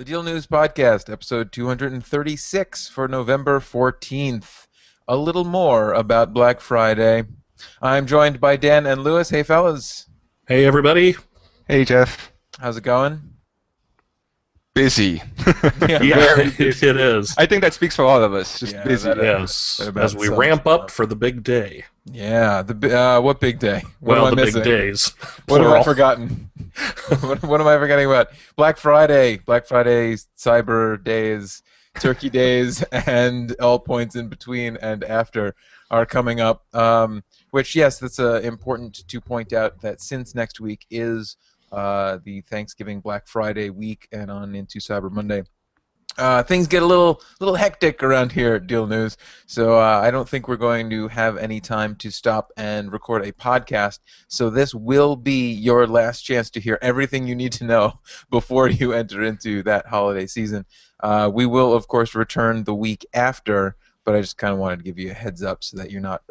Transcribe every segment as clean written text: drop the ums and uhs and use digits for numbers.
The Deal News Podcast, episode 236 for November 14th. A little more about Black Friday. I'm joined by Dan and Lewis. Hey, fellas. Hey, everybody. Hey, Jeff. How's it going? Busy. Yeah, it is. I think that speaks for all of us. Just Yeah, busy. Yes, That as we sums ramp it up up. for the big day. Yeah, what big day? What Well, am the I big missing? days. What have I plural. forgotten? what am I forgetting about? Black Friday, Cyber Days, Turkey Days, and all points in between and after are coming up. Which, yes, that's important to point out that since next week is the Thanksgiving Black Friday week and on into Cyber Monday, things get a little hectic around here at Deal News, so I don't think we're going to have any time to stop and record a podcast. So this will be your last chance to hear everything you need to know before you enter into that holiday season. We will, of course, return the week after, but I just kind of wanted to give you a heads up so that you're not,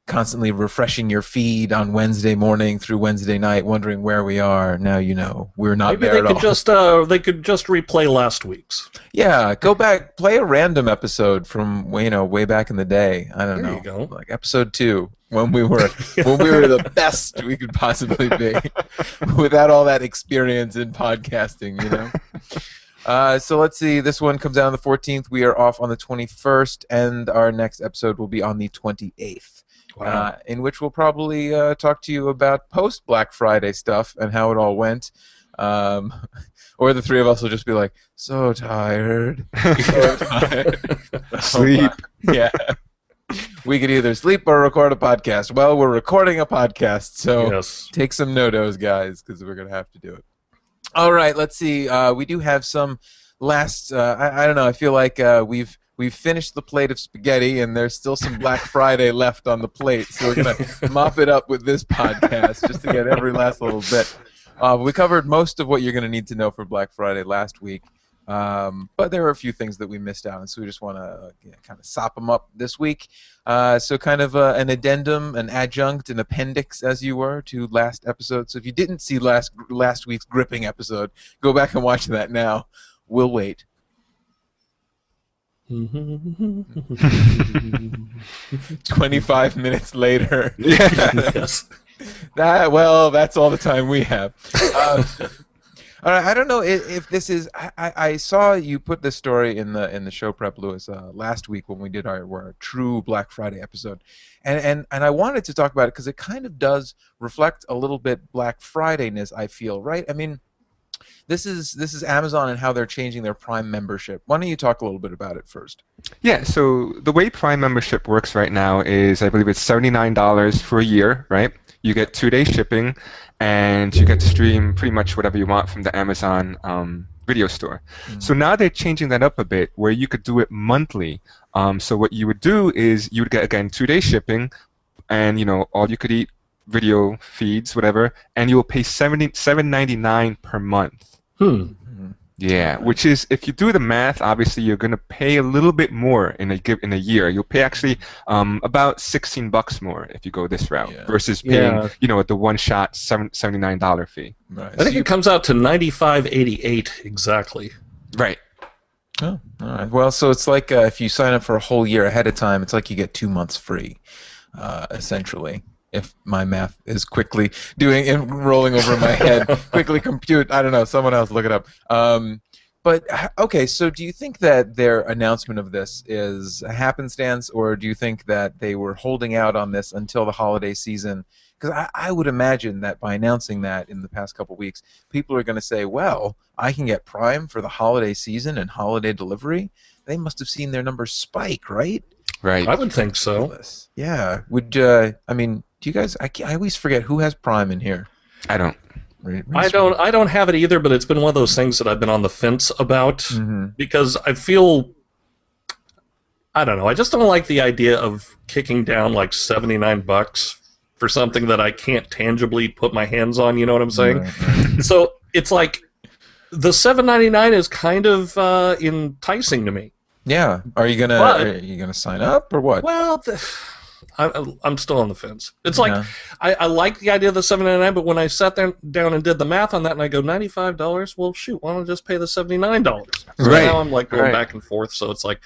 constantly refreshing your feed on Wednesday morning through Wednesday night, wondering where we are. Now you know we're not Maybe there at all. they could just replay last week's. Yeah, go back, play a random episode from way back in the day. I don't know, There you go. like episode 2, when we were the best we could possibly be, without all that experience in podcasting. So let's see. This one comes out on the 14th. We are off on the 21st, and our next episode will be on the 28th. Wow. In which we'll probably talk to you about post-Black Friday stuff and how it all went. Or the three of us will just be like, so tired. So tired. Sleep. Yeah. We could either sleep or record a podcast. Well, we're recording a podcast, so Yes. take some notos, guys, because we're going to have to do it. All right, let's see. We do have some last... I don't know. I feel like we've finished the plate of spaghetti, and there's still some Black Friday left on the plate, so we're going to mop it up with this podcast just to get every last little bit. We covered most of what you're going to need to know for Black Friday last week, but there were a few things that we missed out, and so we just want to kind of sop them up this week. So kind of an addendum, an adjunct, an appendix, as you were, to last episode. So if you didn't see last week's gripping episode, go back and watch that now. We'll wait. 25 minutes later. Yes. That's all the time we have. All right, I don't know if this is. I saw you put this story in the show prep, Lewis, last week when we did our true Black Friday episode, and I wanted to talk about it because it kind of does reflect a little bit Black Friday-ness, I feel, right? I mean, this is Amazon and how they're changing their Prime membership. Why don't you talk a little bit about it first? Yeah, so the way Prime membership works right now is I believe it's $79 for a year, right? You get 2-day shipping, and you get to stream pretty much whatever you want from the Amazon video store. Mm-hmm. So now they're changing that up a bit where you could do it monthly. So what you would do is you would get, again, 2-day shipping, and, all you could eat video feeds, whatever, and you will pay $7.99 per month. Yeah, which is, if you do the math, obviously you're going to pay a little bit more in a year. You'll pay actually about $16 more if you go this route versus paying, the one-shot $79 fee. Right. I think it comes out to $95.88 exactly. Right. Oh, all right. Well, so it's like if you sign up for a whole year ahead of time, it's like you get 2 months free, essentially. If my math is quickly rolling over my head, quickly compute. I don't know. Someone else look it up. But okay, so do you think that their announcement of this is a happenstance, or do you think that they were holding out on this until the holiday season? Because I would imagine that by announcing that in the past couple weeks, people are going to say, well, I can get Prime for the holiday season and holiday delivery. They must have seen their numbers spike, right? Right. I would think so. Yeah. Would I mean, do you guys? I always forget who has Prime in here. I don't. I don't have it either, but it's been one of those things that I've been on the fence about because I feel, I don't know, I just don't like the idea of kicking down like $79 for something that I can't tangibly put my hands on. You know what I'm saying? Right. So it's like the $7.99 is kind of enticing to me. Yeah. Are you gonna sign up or what? Well, I'm still on the fence. It's like Yeah. I like the idea of the $7.99, but when I sat there, down and did the math on that, and I go $95, well, shoot, why don't I just pay the $79? So Right. now I'm like going Right. back and forth. So it's like,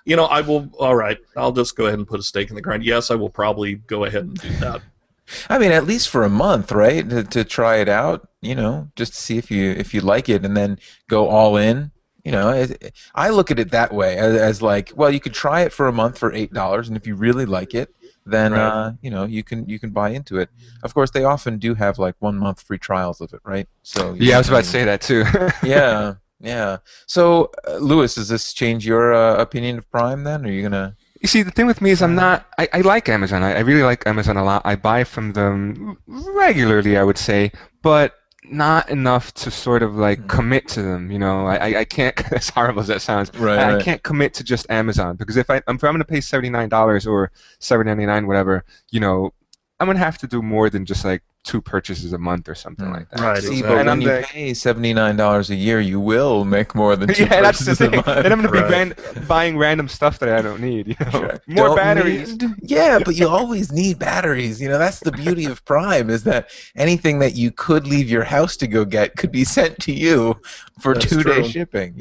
you know, I will. All right, I'll just go ahead and put a stake in the ground. Yes, I will probably go ahead and do that. I mean, at least for a month, right? To try it out, just to see if you like it, and then go all in. I look at it that way as like, well, you could try it for a month for $8, and if you really like it, then Right. you can buy into it. Of course, they often do have like 1 month free trials of it, right? So you Yeah, I don't was about know. to say that too. Yeah, yeah. So, Lewis, does this change your opinion of Prime then? Are you gonna You see, the thing with me is I'm try it? not. I like Amazon. I really like Amazon a lot. I buy from them regularly, I would say, but not enough to sort of like Hmm. commit to them. I can't. As horrible as that sounds, Right, I right. can't commit to just Amazon because if I'm going to pay $79 or $7.99, whatever, I'm going to have to do more than just like 2 purchases a month or something Hmm. like that. Right. So, See, but and when I'm you the pay $79 a year, you will make more than two yeah, that's the purchases a thing. Then I'm month. going to be Right. buying random stuff that I don't need. Sure. More Don't batteries. need. Yeah, but you always need batteries. That's the beauty of Prime is that anything that you could leave your house to go get could be sent to you for That's 2 day true. shipping.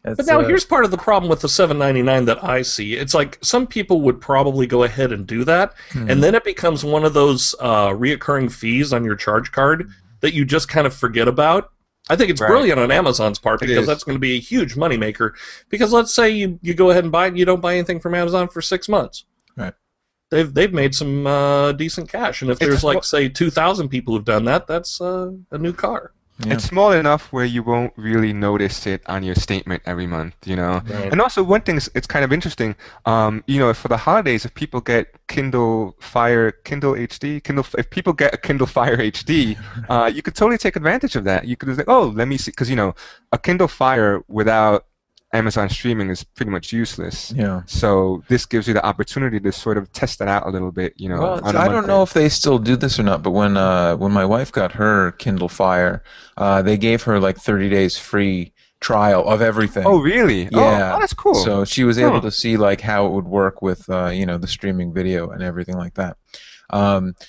But That's now here's part of the problem with the $7.99 that I see. It's like some people would probably go ahead and do that, and hmm. then it becomes one of those reoccurring fees on your charge card that you just kind of forget about. I think it's Right. brilliant on Amazon's part It because is. that's going to be a huge moneymaker. Because let's say you go ahead and buy it, and you don't buy anything from Amazon for 6 months. Right. They've made some decent cash, and if It's there's sm- like say 2,000 people who've done that, that's a new car. Yeah. It's small enough where you won't really notice it on your statement every month. Hmm. Right. And also, one thing is, it's kind of interesting. For the holidays, if people get Kindle Fire, Kindle HD, if people get a Kindle Fire HD, you could totally take advantage of that. You could just like, oh, let me see, because a Kindle Fire without Amazon streaming is pretty much useless. Yeah. So this gives you the opportunity to sort of test that out a little bit, Well, on a I don't monthly. know if they still do this or not, but when my wife got her Kindle Fire, they gave her like 30 days free trial of Oh, everything. really? Oh, Yeah. that's cool. So she was able Huh. to see like how it would work with the streaming video and everything like that.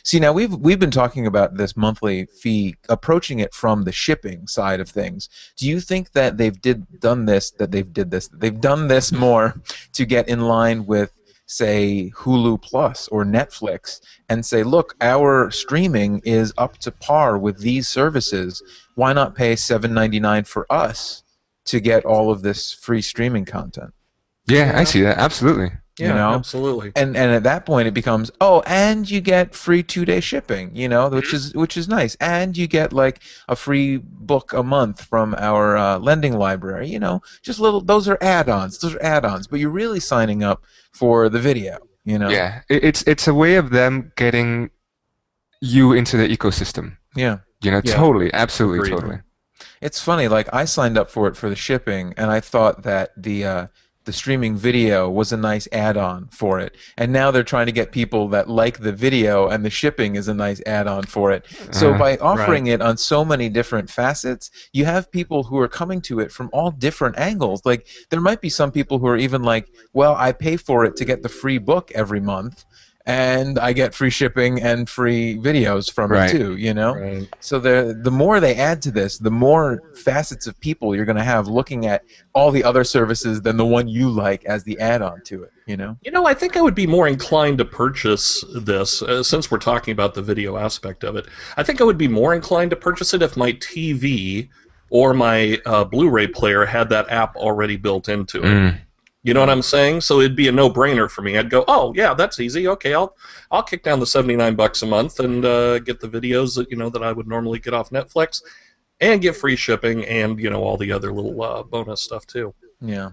See, now we've been talking about this monthly fee, approaching it from the shipping side of things. Do you think that they've done this more to get in line with, say, Hulu Plus or Netflix, and say, look, our streaming is up to par with these services. Why not pay $7.99 for us to get all of this free streaming content? Yeah, I Yeah. see that. Absolutely. You Yeah. know, Absolutely. and at that point it becomes, oh, and you get free 2 day shipping, which is nice, and you get like a free book a month from our lending library. Just little, those are add-ons, but you're really signing up for the video. Yeah, it's a way of them getting you into the ecosystem. Yeah. Yeah. Totally, absolutely, Agreed. totally. It's funny, like I signed up for it for the shipping, and I thought that the streaming video was a nice add-on for it. And now they're trying to get people that like the video, and the shipping is a nice add-on for it. So Uh, by Right. offering it on so many different facets, you have people who are coming to it from all different angles. Like there might be some people who are even like, well, I pay for it to get the free book every month, and I get free shipping and free videos from it right. too. Right. So the more they add to this, the more facets of people you're going to have looking at all the other services than the one you like as the add-on to it. You know, I think I would be more inclined to purchase this, since we're talking about the video aspect of it. I think I would be more inclined to purchase it if my TV or my Blu-ray player had that app already built into it. Mm. You know what I'm saying? So it'd be a no-brainer for me. I'd go, oh yeah, that's easy. Okay, I'll kick down the $79 a month and get the videos that I would normally get off Netflix, and get free shipping and all the other little bonus stuff too. Yeah.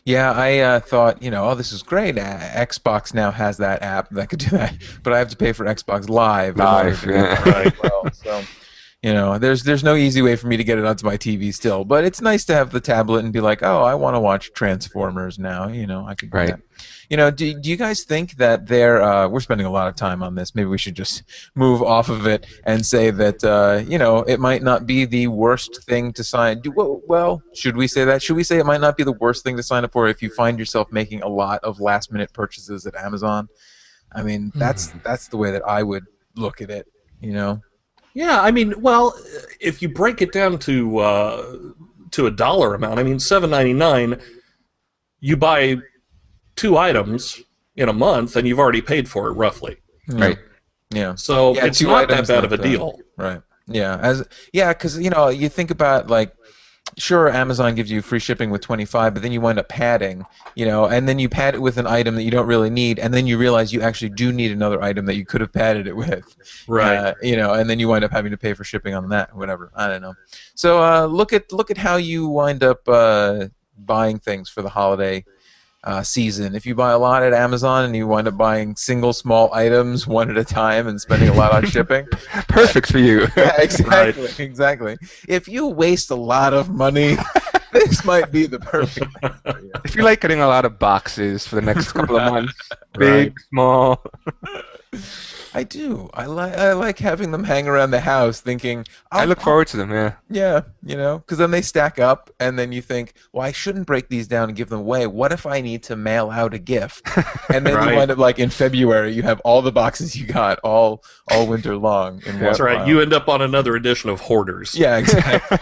Yeah, I thought, oh, this is great. Xbox now has that app that could do that, but I have to pay for Xbox Live in order Live, to get yeah. that as well. So, there's no easy way for me to get it onto my TV still, but it's nice to have the tablet and be like, oh, I want to watch Transformers now. I could do Right. that. Do you guys think that we're spending a lot of time on this. Maybe we should just move off of it and say that, it might not be the worst thing to sign. Well, should we say that? Should we say it might not be the worst thing to sign up for if you find yourself making a lot of last-minute purchases at Amazon? I mean, that's the way that I would look at it. You know. Yeah, I mean, well, if you break it down to a dollar amount, I mean, $7.99, you buy 2 items in a month, and you've already paid for it roughly. Yeah. Right. Yeah. So Yeah, it's two not that items, bad of not a deal. right. Yeah, because you think about like, sure, Amazon gives you free shipping with 25, but then you wind up padding, and then you pad it with an item that you don't really need, and then you realize you actually do need another item that you could have padded it with, Right. and then you wind up having to pay for shipping on that, whatever. I don't know. So look at how you wind up buying things for the holiday season. If you buy a lot at Amazon and you wind up buying single small items one at a time and spending a lot on shipping, Perfect for you. yeah, exactly, exactly. If you waste a lot of money, this might be the perfect thing for you. If you like getting a lot of boxes for the next couple of months, Right. big, small. I do. I like having them hang around the house, thinking I look forward to them, yeah. Yeah, because then they stack up, and then you think, well, I shouldn't break these down and give them away. What if I need to mail out a gift? And then Right. you wind up like in February, you have all the boxes you got all winter long. In one That's right. pile. You end up on another edition of Hoarders. Yeah, exactly.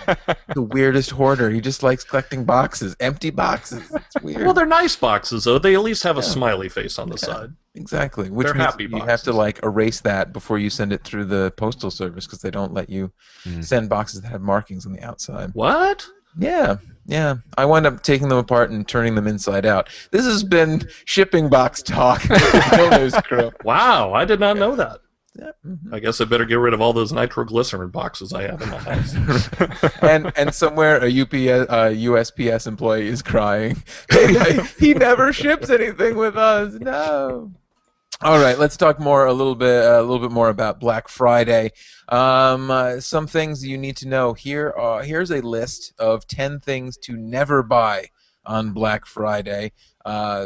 The weirdest hoarder. He just likes collecting boxes, empty boxes. It's weird. Well, they're nice boxes, though. They at least have a smiley face on the side. Exactly. Which They're means happy you have boxes. to like erase that before you send it through the postal service because they don't let you send boxes that have markings on the outside. What? Yeah, yeah. I wind up taking them apart and turning them inside out. This has been shipping box talk. News crew. Wow, I did not know that. Yeah. I guess I better get rid of all those nitroglycerin boxes I have in my house. And somewhere a USPS employee is crying. He never ships anything with us. No. All right, let's talk a little bit more about Black Friday. Some things you need to know. Here's a list of 10 things to never buy on Black Friday.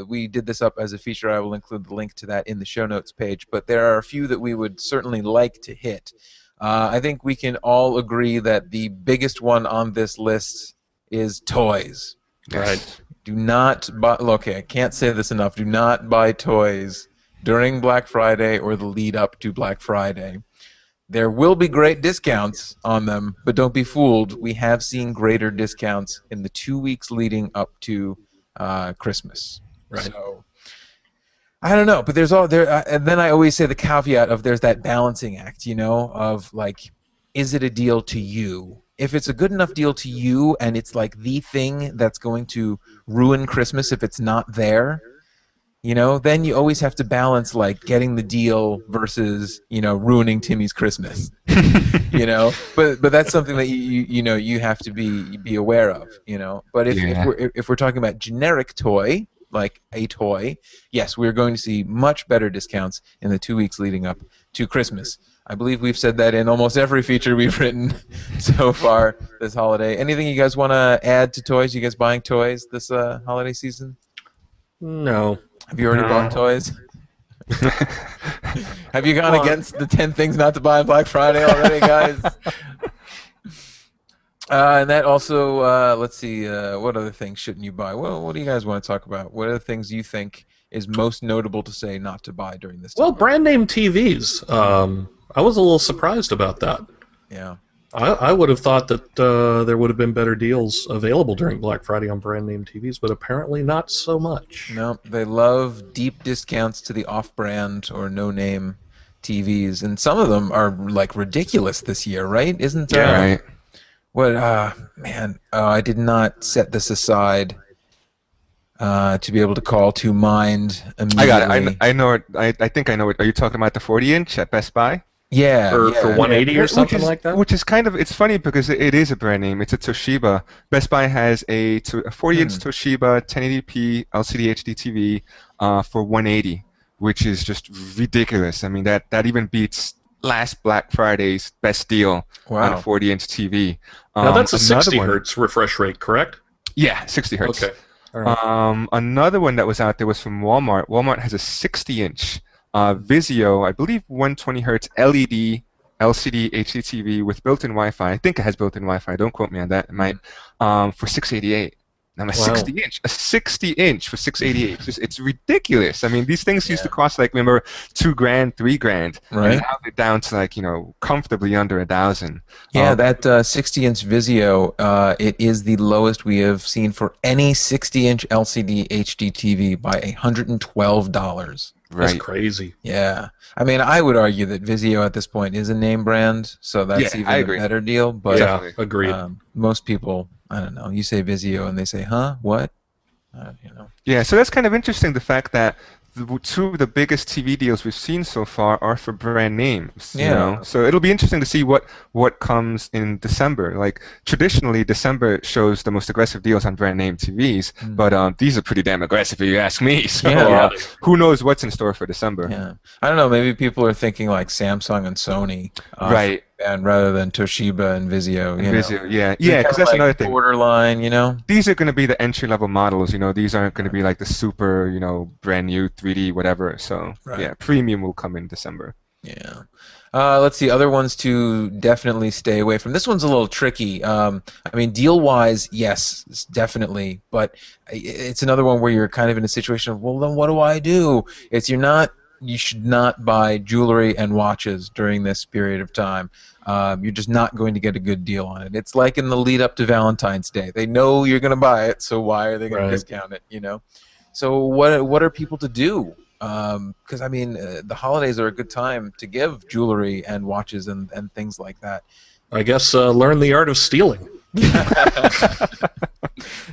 We did this up as a feature. I will include the link to that in the show notes page. But there are a few that we would certainly like to hit. I think we can all agree that the biggest one on this list is toys. Right. Do not buy. Okay, I can't say this enough. Do not buy toys during Black Friday or the lead up to Black Friday. There will be great discounts on them, but don't be fooled. We have seen greater discounts in the 2 weeks leading up to Christmas. Right. So I don't know, but there's all there. And then I always say the caveat of there's that balancing act, of like, is it a deal to you? If it's a good enough deal to you, and it's like the thing that's going to ruin Christmas if it's not there. Then you always have to balance like getting the deal versus ruining Timmy's Christmas. But that's something that you have to be aware of. But if we're talking about generic toy, like a toy, yes, we're going to see much better discounts in the 2 weeks leading up to Christmas. I believe we've said that in almost every feature we've written so far this holiday. Anything you guys want to add to toys? You guys buying toys this holiday season? No. Have you already bought toys? Have you gone against the 10 things not to buy on Black Friday already, guys? And that also, let's see, what other things shouldn't you buy? Well, what do you guys want to talk about? What are the things you think is most notable to say not to buy during this time? Well, brand name TVs. I was a little surprised about that. Yeah. I would have thought that there would have been better deals available during Black Friday on brand name TVs, but apparently not so much. No, they love deep discounts to the off-brand or no-name TVs, and some of them are like ridiculous this year, right? Isn't Right. What? Man, I did not set this aside to be able to call to mind immediately. I got it. I know it. I think I know it. Are you talking about the 40-inch at Best Buy? Yeah, For yeah. 180 or something like that? Which is kind of, it's funny because it is a brand name. It's a Toshiba. Best Buy has a 40-inch Toshiba 1080p LCD HD TV for 180, which is just ridiculous. I mean, that even beats last Black Friday's best deal on a 40-inch TV. Now that's a Another 60 one- hertz refresh rate, correct? Yeah, 60 hertz. Okay. All right. Another one that was out there was from Walmart. Walmart has a 60-inch Vizio, I believe 120 hertz LED LCD HD TV with built-in Wi-Fi. I think it has built-in Wi-Fi. Don't quote me on that. It might for $688. I'm a Wow. 60 inch for 688. It's ridiculous. I mean, these things used to cost like, remember, $2,000, $3,000, and Right. now they're down to like, comfortably under 1,000. Yeah, that 60-inch Vizio, it is the lowest we have seen for any 60-inch LCD HD TV by $112. That's Right. crazy. Yeah. I mean, I would argue that Vizio at this point is a name brand, so that's Yeah, even I a agree. better deal. But Yeah, Definitely. agreed. most people, I don't know, you say Vizio and they say, huh? What? Yeah, so that's kind of interesting, the fact that two of the biggest TV deals we've seen so far are for brand names, Yeah. So it'll be interesting to see what comes in December. Like traditionally, December shows the most aggressive deals on brand name TVs, but these are pretty damn aggressive if you ask me. So Yeah. who knows what's in store for December? Yeah. I don't know, maybe people are thinking like Samsung and Sony. Right. And rather than Toshiba and Vizio, you know. Vizio, yeah, They're because kinda that's like another thing. borderline, you know. These are going to be the entry-level models, These aren't going to be like the super, brand new 3D whatever. So Right. yeah, premium will come in December. Yeah. Let's see, other ones to definitely stay away from. This one's a little tricky. I mean, deal-wise, yes, definitely, but it's another one where you're kind of in a situation of, well, then what do I do? You should not buy jewelry and watches during this period of time. You're just not going to get a good deal on it. It's like in the lead up to Valentine's Day. They know you're going to buy it, so why are they going to discount it? So what are people to do? Because I mean, the holidays are a good time to give jewelry and watches and things like that. I guess learn the art of stealing.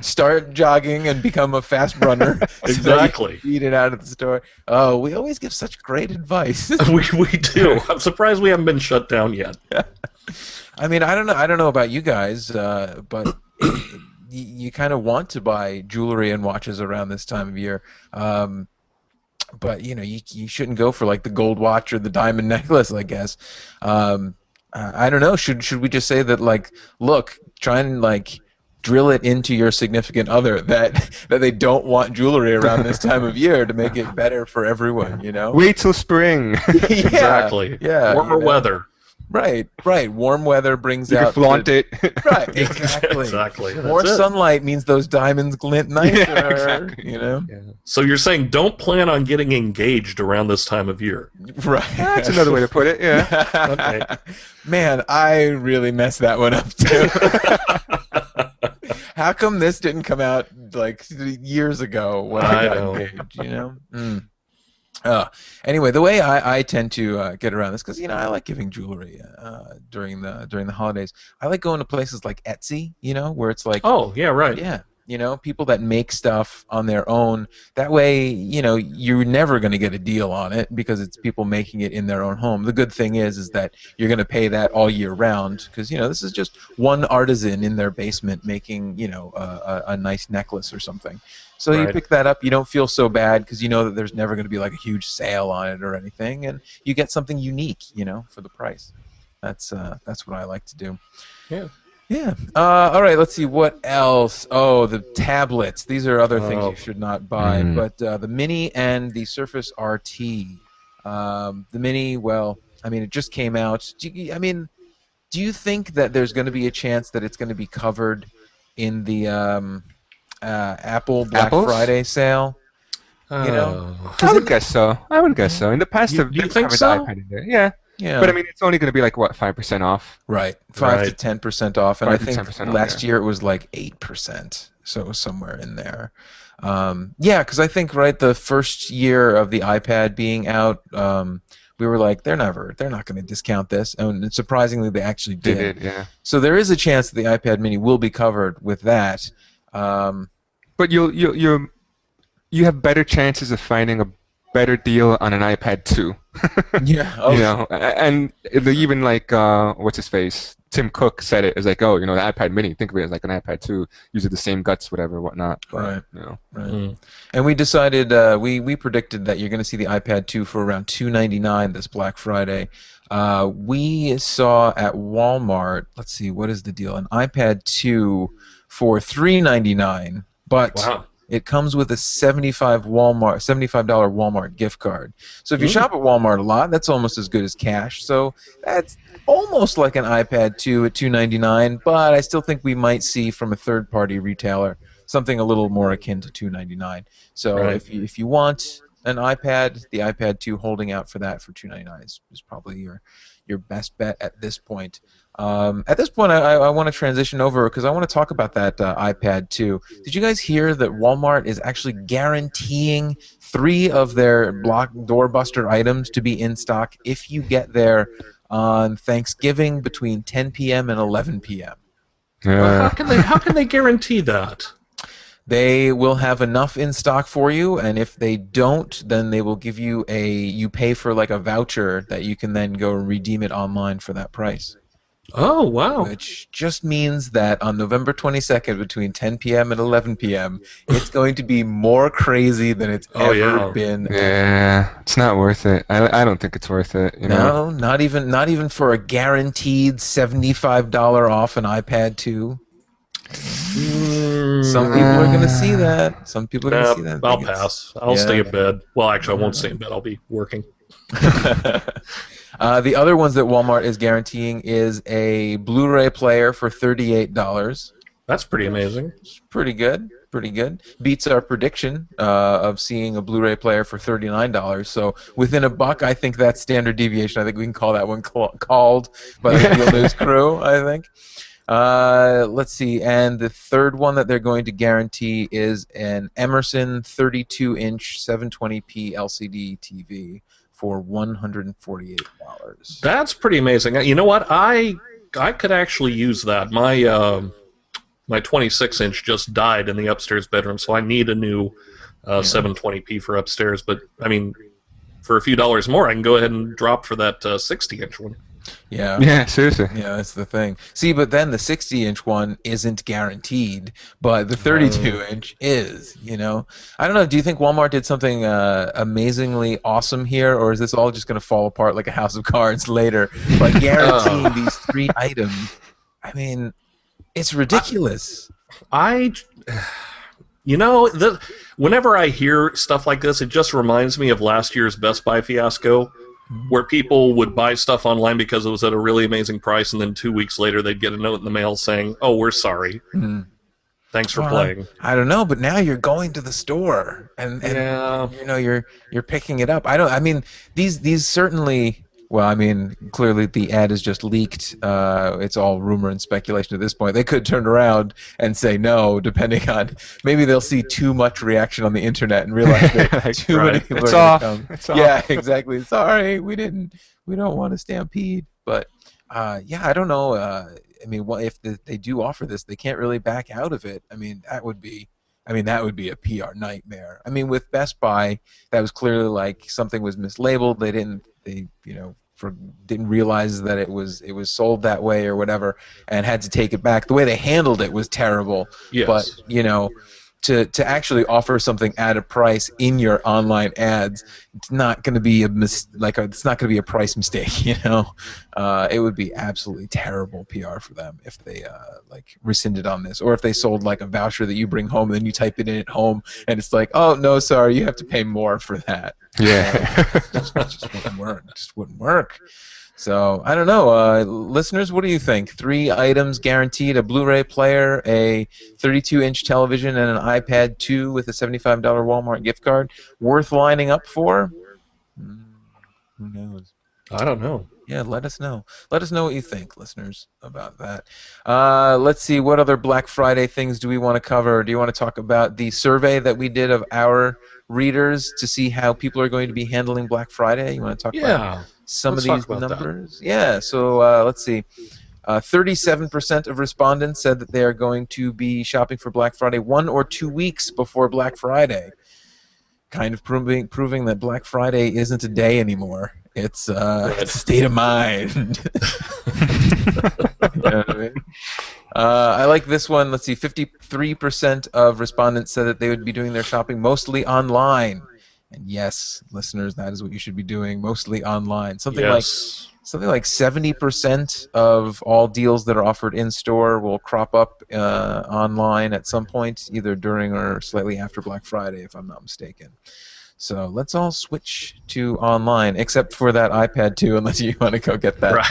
Start jogging and become a fast runner. Exactly. So you eat it out of the store. Oh, we always give such great advice. we do. I'm surprised we haven't been shut down yet. I mean, I don't know about you guys, but you kind of want to buy jewelry and watches around this time of year. But you shouldn't go for like the gold watch or the diamond necklace, I guess. I don't know. Should we just say that, like, look, try and like drill it into your significant other that they don't want jewelry around this time of year to make it better for everyone, Wait till spring. Yeah, Exactly. yeah, Warmer weather. Right. Warm weather brings You out can flaunt it. Right, exactly. Exactly. More That's it. sunlight means those diamonds glint nicer. Yeah, exactly. Yeah. So you're saying don't plan on getting engaged around this time of year. Right. That's another way to put it. Yeah. Okay. Man, I really messed that one up too. How come this didn't come out like years ago when I got know. engaged? Anyway, the way I tend to get around this, because I like giving jewelry during the holidays. I like going to places like Etsy, where it's like, Oh, yeah, right. yeah, people that make stuff on their own. That way, you're never going to get a deal on it because it's people making it in their own home. The good thing is that you're going to pay that all year round because this is just one artisan in their basement making a nice necklace or something. So you Right. pick that up, you don't feel so bad because you know that there's never going to be like a huge sale on it or anything, and you get something unique, for the price. That's what I like to do. Yeah. Yeah. All right. Let's see what else. Oh, the tablets. These are other things Oh. you should not buy. But the Mini and the Surface RT. The Mini. Well, I mean, it just came out. Do you think that there's going to be a chance that it's going to be covered in the Apple Black Apples? Friday sale? Oh. I would guess so. In the past, You they've think covered so? the iPad in there. Yeah. Yeah. But I mean, it's only going to be like what, 5% off? Right, 5 to Right. 10% off, and I 5 to think 10% off, last yeah. year it was like 8%, so it was somewhere in there. Yeah, because I think the first year of the iPad being out, we were like, they're not going to discount this, and surprisingly, they actually They did. did, yeah. So there is a chance that the iPad Mini will be covered with that. But you have better chances of finding a better deal on an iPad 2. Yeah. And even like what's his face? Tim Cook said it. It's like, oh, the iPad Mini. Think of it as like an iPad 2. Use the same guts, whatever, whatnot. But, Right. Right. Mm. And we decided we predicted that you're going to see the iPad 2 for around $299 this Black Friday. We saw at Walmart. Let's see, what is the deal? An iPad 2 for $399, but Wow. it comes with a $75 Walmart gift card. So if you shop at Walmart a lot, that's almost as good as cash. So that's almost like an iPad 2 at $299, but I still think we might see from a third-party retailer something a little more akin to $299. So Right. if you want an iPad, the iPad 2 holding out for that for $299 is probably your best bet at this point. At this point, I want to transition over because I want to talk about that iPad 2. Did you guys hear that Walmart is actually guaranteeing 3 of their block doorbuster items to be in stock if you get there on Thanksgiving between 10 p.m. and 11 p.m.? Well, Yeah. how can they guarantee that? They will have enough in stock for you, and if they don't, then they will give you you pay for like a voucher that you can then go and redeem it online for that price. Oh, wow. Which just means that on November 22nd between 10 p.m. and 11 p.m., it's going to be more crazy than it's Oh, ever yeah. been. Yeah, it's not worth it. I don't think it's worth it. You know. No, not even for a guaranteed $75 off an iPad 2. Some people are going to see that. Some people are going to see that. I'll pass. I'll stay in bed. Well, actually, I won't stay in bed. I'll be working. The other ones that Walmart is guaranteeing is a Blu-ray player for $38. That's pretty amazing. Pretty good. Pretty good. Beats our prediction of seeing a Blu-ray player for $39. So within a buck, I think that's standard deviation. I think we can call that one called by the Deal News crew, I think. Let's see. And the third one that they're going to guarantee is an Emerson 32-inch 720p LCD TV for $148. That's pretty amazing. You know what? I could actually use that. My 26-inch just died in the upstairs bedroom, so I need a new 720p for upstairs. But I mean, for a few dollars more, I can go ahead and drop for that 60-inch one. Yeah. Yeah, seriously. Yeah, that's the thing. See, but then the 60-inch one isn't guaranteed, but the 32-inch is, you know? I don't know, do you think Walmart did something amazingly awesome here, or is this all just going to fall apart like a house of cards later by guaranteeing these 3 items? I mean, it's ridiculous. Whenever I hear stuff like this, it just reminds me of last year's Best Buy fiasco, where people would buy stuff online because it was at a really amazing price, and then 2 weeks later they'd get a note in the mail saying, "Oh, we're sorry. Thanks for playing." I don't know, but now you're going to the store and you know you're picking it up. I mean these certainly. Well, I mean, clearly the ad is just leaked. It's all rumor and speculation at this point. They could turn around and say no, depending on maybe they'll see too much reaction on the internet and realize that too many people It's are off. going to come. It's off. Yeah, exactly. Sorry, we don't want to stampede. But yeah, I don't know. I mean, if they do offer this, they can't really back out of it. I mean, that would be a PR nightmare. I mean, with Best Buy, that was clearly like something was mislabeled. They didn't realize that it was sold that way or whatever, and had to take it back. The way they handled it was terrible. Yes. But to actually offer something at a price in your online ads, it's not going to be it's not going to be a price mistake. It would be absolutely terrible PR for them if they rescinded on this, or if they sold like a voucher that you bring home and then you type it in at home and it's like, oh no, sorry, you have to pay more for that. Yeah. It just wouldn't work. It just wouldn't work. So I don't know, listeners, what do you think? 3 items guaranteed: a Blu-ray player, a 32-inch television, and an iPad 2 with a $75 Walmart gift card. Worth lining up for? Who knows? I don't know. Yeah, let us know. Let us know what you think, listeners, about that. Let's see, what other Black Friday things do we want to cover? Do you want to talk about the survey that we did of our readers to see how people are going to be handling Black Friday? You want to talk about some of these numbers? Yeah, so let's see. 37% of respondents said that they are going to be shopping for Black Friday 1 or 2 weeks before Black Friday. Kind of proving that Black Friday isn't a day anymore. It's a state of mind. You know what I mean? I like this one. Let's see. 53% of respondents said that they would be doing their shopping mostly online. And yes, listeners, that is what you should be doing, mostly online. Something like 70% of all deals that are offered in store will crop up online at some point, either during or slightly after Black Friday, if I'm not mistaken. So let's all switch to online, except for that iPad 2, unless you want to go get that at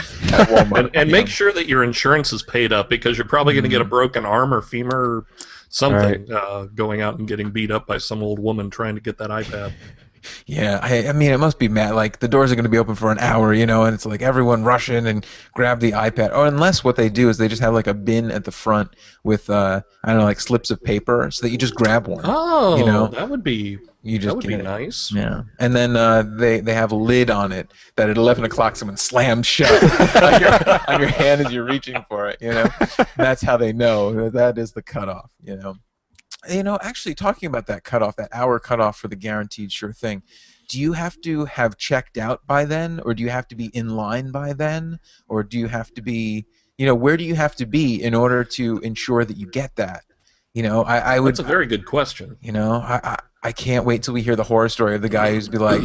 Walmart. and make sure that your insurance is paid up, because you're probably going to get a broken arm or femur or something, going out and getting beat up by some old woman trying to get that iPad. Yeah, I mean, it must be mad. Like the doors are going to be open for an hour, and it's like everyone rush in and grab the iPad. Or unless what they do is they just have like a bin at the front with I don't know, like slips of paper, so that you just grab one. You Oh, know, that would be you that just would be get it. nice. Yeah, and then they have a lid on it that at 11 o'clock someone slams shut on your hand as you're reaching for it. That's how they know that is the cutoff. Actually, talking about that cutoff, that hour cutoff for the guaranteed sure thing, do you have to have checked out by then, or do you have to be in line by then, or do you have to be, where do you have to be in order to ensure that you get that? I That's would, a very good question. I can't wait till we hear the horror story of the guy who's be like,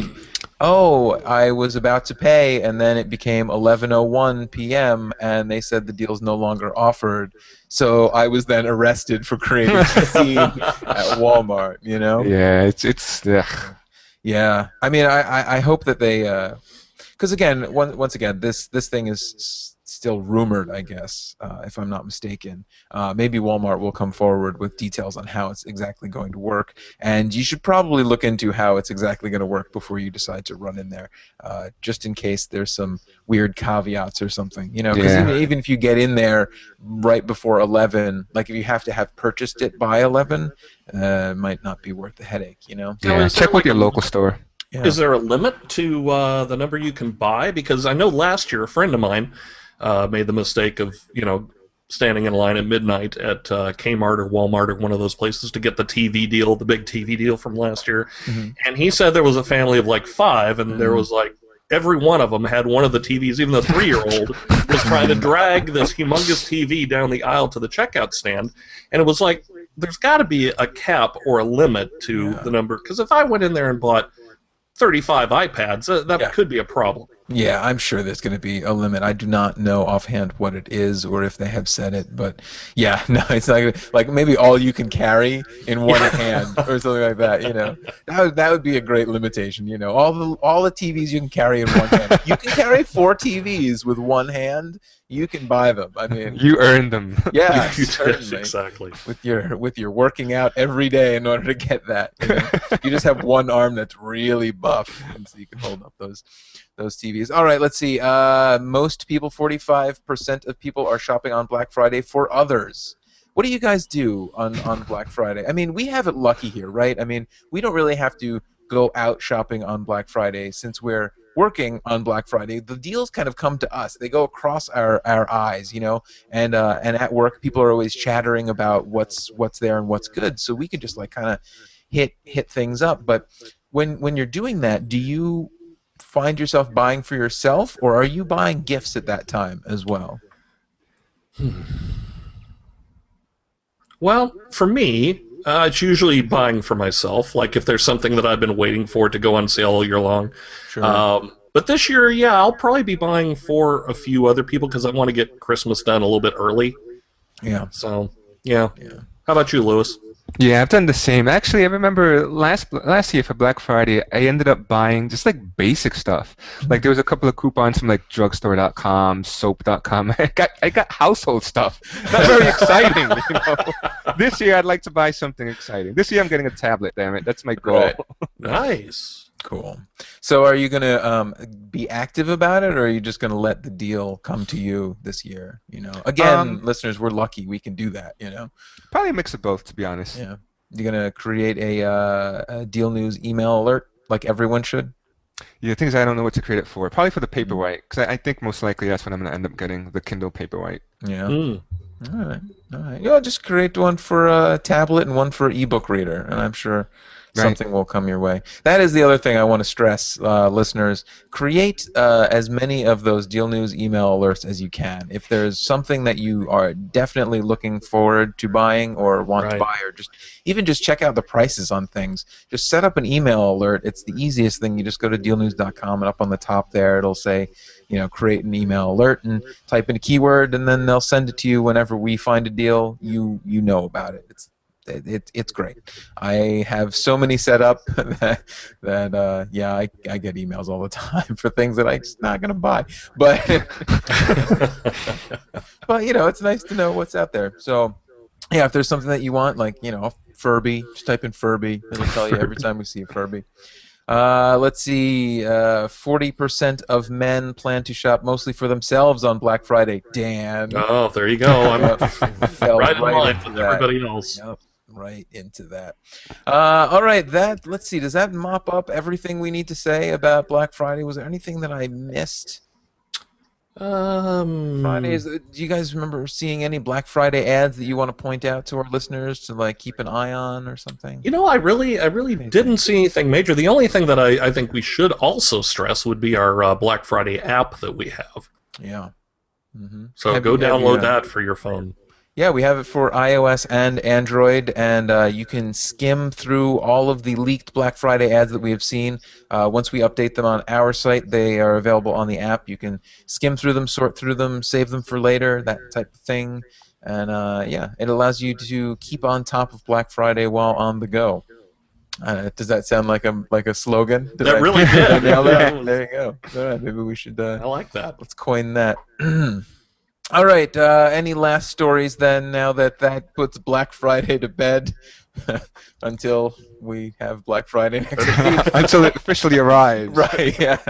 oh, I was about to pay, and then it became 11:01 p.m. and they said the deal's no longer offered. So I was then arrested for creating a scene at Walmart. Yeah, it's Yeah, I mean, I hope that they, because again, once again, this thing is still rumored, I guess, if I'm not mistaken. Maybe Walmart will come forward with details on how it's exactly going to work, and you should probably look into how it's exactly going to work before you decide to run in there, just in case there's some weird caveats or something. Because even if you get in there right before 11, like if you have to have purchased it by 11, it might not be worth the headache. yeah. Check with your local store. Yeah. Is there a limit to the number you can buy? Because I know last year a friend of mine made the mistake of standing in line at midnight at Kmart or Walmart or one of those places to get the TV deal, the big TV deal from last year. Mm-hmm. And he said there was a family of like 5, and there was like every one of them had one of the TVs. Even the 3-year-old was trying to drag this humongous TV down the aisle to the checkout stand, and it was like there's got to be a cap or a limit to the number. Because if I went in there and bought 35 iPads, that could be a problem. Yeah, I'm sure there's going to be a limit. I do not know offhand what it is or if they have said it, but yeah, no, it's like maybe all you can carry in one hand or something like that. That would be a great limitation. All the TVs you can carry in one hand. You can carry 4 TVs with one hand. You can buy them. I mean, You earned them. yeah, Yes, certainly. exactly. With your working out every day in order to get that. You just have one arm that's really buff, and so you can hold up those TVs. All right, let's see. Most people, 45% of people, are shopping on Black Friday for others. What do you guys do on Black Friday? I mean, we have it lucky here, right? I mean, we don't really have to go out shopping on Black Friday since we're working on Black Friday. The deals kind of come to us. They go across our eyes, and at work people are always chattering about what's there and what's good. So we can just like kind of hit things up. But when you're doing that, do you find yourself buying for yourself, or are you buying gifts at that time as well? Well, for me, it's usually buying for myself. Like if there's something that I've been waiting for to go on sale all year long. Sure. But this year, I'll probably be buying for a few other people because I want to get Christmas done a little bit early. Yeah. So, yeah. How about you, Lewis? Yeah, I've done the same. Actually, I remember last year for Black Friday, I ended up buying just like basic stuff. Like there was a couple of coupons from like drugstore.com, soap.com. I got household stuff. Not very exciting, This year I'd like to buy something exciting. This year I'm getting a tablet, damn it. That's my goal. Right. Nice. Cool. So are you going to be active about it, or are you just going to let the deal come to you this year? Again, listeners, we're lucky we can do that, Probably a mix of both, to be honest. Yeah. You're going to create a Deal News email alert like everyone should? Yeah, the thing is I don't know what to create it for. Probably for the Paperwhite, because I think most likely that's what I'm going to end up getting, the Kindle Paperwhite. Yeah. All right. Yeah, just create one for a tablet and one for an ebook reader, and I'm sure something will come your way. That is the other thing I want to stress, listeners. Create as many of those Deal News email alerts as you can. If there's something that you are definitely looking forward to buying or want to buy, or just check out the prices on things, just set up an email alert. It's the easiest thing. You just go to dealnews.com, and up on the top there it'll say, create an email alert, and type in a keyword, and then they'll send it to you whenever we find a deal. You know about it. It's great. I have so many set up that I get emails all the time for things that I'm just not going to buy. But but it's nice to know what's out there. So Yeah, if there's something that you want, like, Furby, just type in Furby. It'll tell you every time we see a Furby. Let's see. 40% of men plan to shop mostly for themselves on Black Friday. Dan. Oh, there you go. I'm Yep, fell right in right line into with that. everybody else. Yep, right into that. All right, let's see. Does that mop up everything we need to say about Black Friday? Was there anything that I missed? Fridays. Do you guys remember seeing any Black Friday ads that you want to point out to our listeners to like keep an eye on or something? I really didn't see anything major. The only thing that I think we should also stress would be our Black Friday app that we have. Yeah. Mm-hmm. So go download that for your phone. Yeah, we have it for iOS and Android, and you can skim through all of the leaked Black Friday ads that we have seen. Once we update them on our site, they are available on the app. You can skim through them, sort through them, save them for later, that type of thing. And yeah, it allows you to keep on top of Black Friday while on the go. Does that sound like a slogan? That really did. Did I nail that? There you go. All right, maybe we should. I like that. Let's coin that. All right. Any last stories then? Now that puts Black Friday to bed, until we have Black Friday next week. Until it officially arrives. Right. Yeah.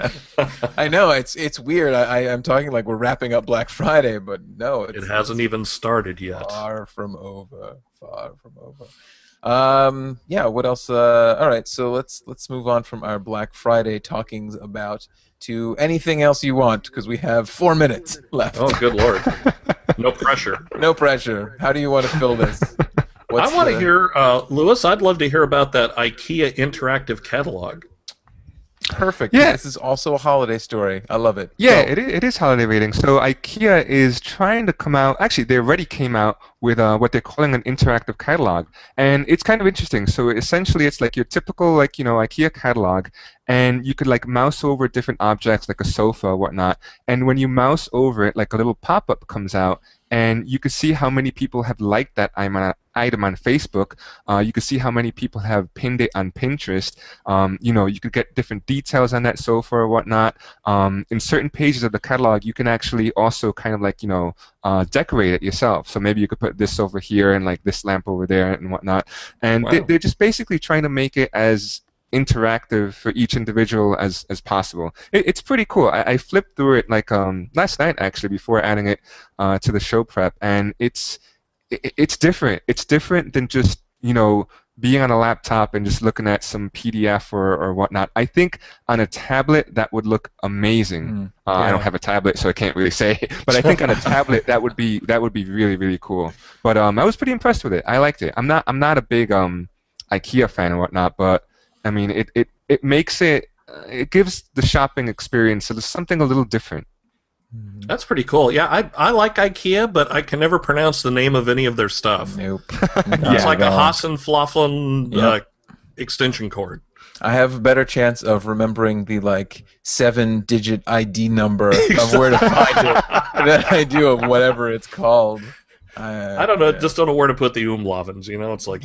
I know it's weird. I'm talking like we're wrapping up Black Friday, but no, It hasn't even started yet. far from over. Far from over. Yeah. What else? All right. So let's move on from our Black Friday talkings about to anything else you want, because we have 4 minutes left. Oh, good lord. No pressure. No pressure. How do you want to fill this? I want to hear, Lewis, I'd love to hear about that IKEA interactive catalog. Perfect. Yeah. This is also a holiday story. I love it. Yeah, Go. it is holiday rating. So IKEA is trying to come out. Actually, they already came out with what they're calling an interactive catalog, and it's kind of interesting. So essentially, it's like your typical IKEA catalog, and you could like mouse over different objects like a sofa or whatnot. And when you mouse over it, like a little pop-up comes out, and you can see how many people have liked that item on Facebook. You can see how many people have pinned it on Pinterest. You could get different details on that sofa or whatnot. In certain pages of the catalog, you can actually also kind of like decorate it yourself. So maybe you could put this over here and like this lamp over there and whatnot. And Wow. they're just basically trying to make it as interactive for each individual as possible. It's pretty cool. I flipped through it like last night actually before adding it to the show prep, and it's different. It's different than just being on a laptop and just looking at some PDF or whatnot. I think on a tablet that would look amazing. I don't have a tablet, so I can't really say, but I think on a tablet that would be really, really cool. But I was pretty impressed with it. I liked it. I'm not a big IKEA fan or whatnot, but I mean it makes it gives the shopping experience something a little different. That's pretty cool. Yeah, I like IKEA, but I can never pronounce the name of any of their stuff. Nope. It's like a Hasen Floflen Yep. extension cord. I have a better chance of remembering the 7-digit ID number of where to find it than I do of whatever it's called. I don't know. Yeah. Just don't know where to put the umlavens. It's like.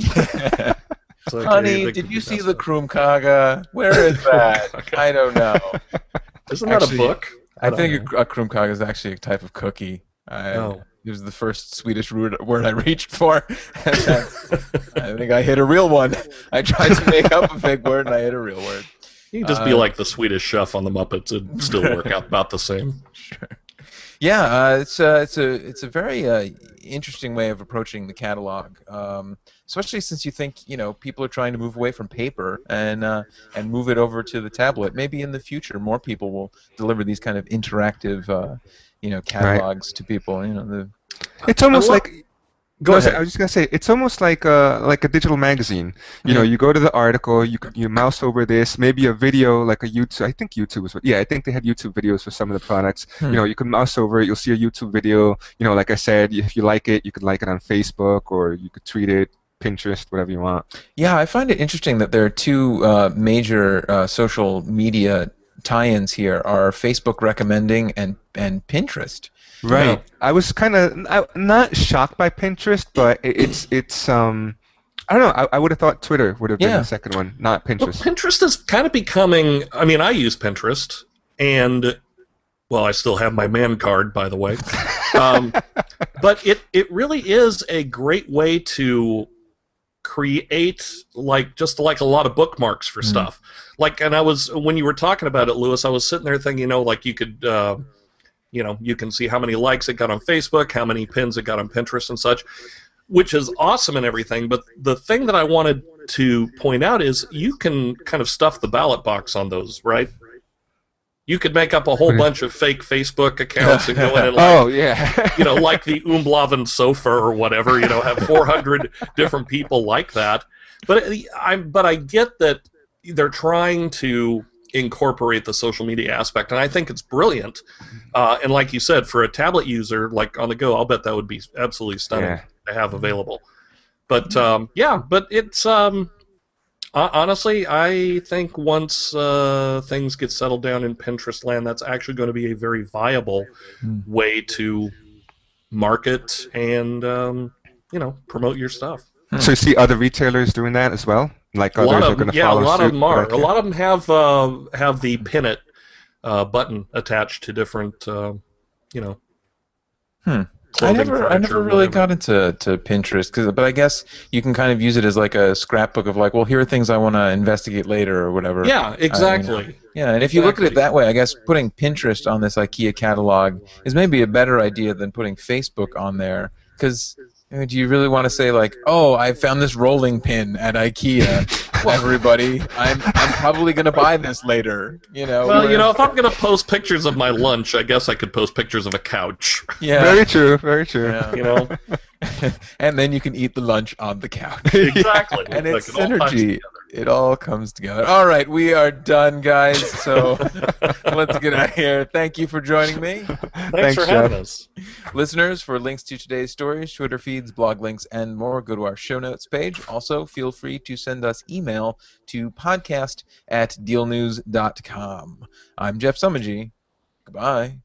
It's like, Honey, hey, did you see the Krumkaga? Where is that? I don't know. Isn't that Actually, a book? I think a Krumkaga is actually a type of cookie. Oh. It was the first Swedish word I reached for. I think I hit a real one. I tried to make up a fake word, and I hit a real word. You can just be like the Swedish chef on the Muppets. It'd still work out about the same. Sure. Yeah, it's a very interesting way of approaching the catalog, especially since you think people are trying to move away from paper and move it over to the tablet. Maybe in the future, more people will deliver these kind of interactive catalogs to people. It's almost like. Go ahead. I was just gonna say it's almost like a digital magazine. You go to the article, you mouse over this, maybe a video like a YouTube. I think YouTube was. Yeah, I think they had YouTube videos for some of the products. You can mouse over it, you'll see a YouTube video. Like I said, if you like it, you could like it on Facebook or you could tweet it, Pinterest, whatever you want. Yeah, I find it interesting that there are two major social media tie-ins here: are Facebook recommending and Pinterest. Right. I was kind of not shocked by Pinterest, but it's I don't know. I would have thought Twitter would have been the second one, not Pinterest. Well, Pinterest is kind of becoming. I mean, I use Pinterest, and Well, I still have my man card, by the way. Um, but it really is a great way to create just like a lot of bookmarks for stuff. Like, and when you were talking about it, Lewis, I was sitting there thinking, like you could, you can see how many likes it got on Facebook, how many pins it got on Pinterest and such, which is awesome and everything. But the thing that I wanted to point out is you can kind of stuff the ballot box on those, right? You could make up a whole bunch of fake Facebook accounts and go in and oh yeah, like the Umblaven Sofa or whatever, have 400 different people like that. But I get that they're trying to incorporate the social media aspect, and I think it's brilliant. And like you said, for a tablet user, like on the go, I'll bet that would be absolutely stunning to have available. But but it's honestly, I think once things get settled down in Pinterest land, that's actually going to be a very viable way to market and promote your stuff. So you see other retailers doing that as well? Like others are going to follow suit? A lot of them are. A lot of them have the pin it button attached to different, I never really got into Pinterest, but I guess you can kind of use it as like a scrapbook of like, well, here are things I want to investigate later or whatever. Yeah, exactly. And if you look at it that way, I guess putting Pinterest on this IKEA catalog is maybe a better idea than putting Facebook on there, because do you really want to say like, oh, I found this rolling pin at IKEA, everybody, I'm probably going to buy this later, Well, if I'm going to post pictures of my lunch, I guess I could post pictures of a couch. Yeah. Very true, very true. Yeah. And then you can eat the lunch on the couch. Exactly. And it's synergy. It all comes together. All right, we are done, guys. So let's get out of here. Thank you for joining me. Thanks for having us. Listeners, for links to today's stories, Twitter feeds, blog links, and more, go to our show notes page. Also, feel free to send us email to podcast@dealnews.com. I'm Jeff Somogyi. Goodbye.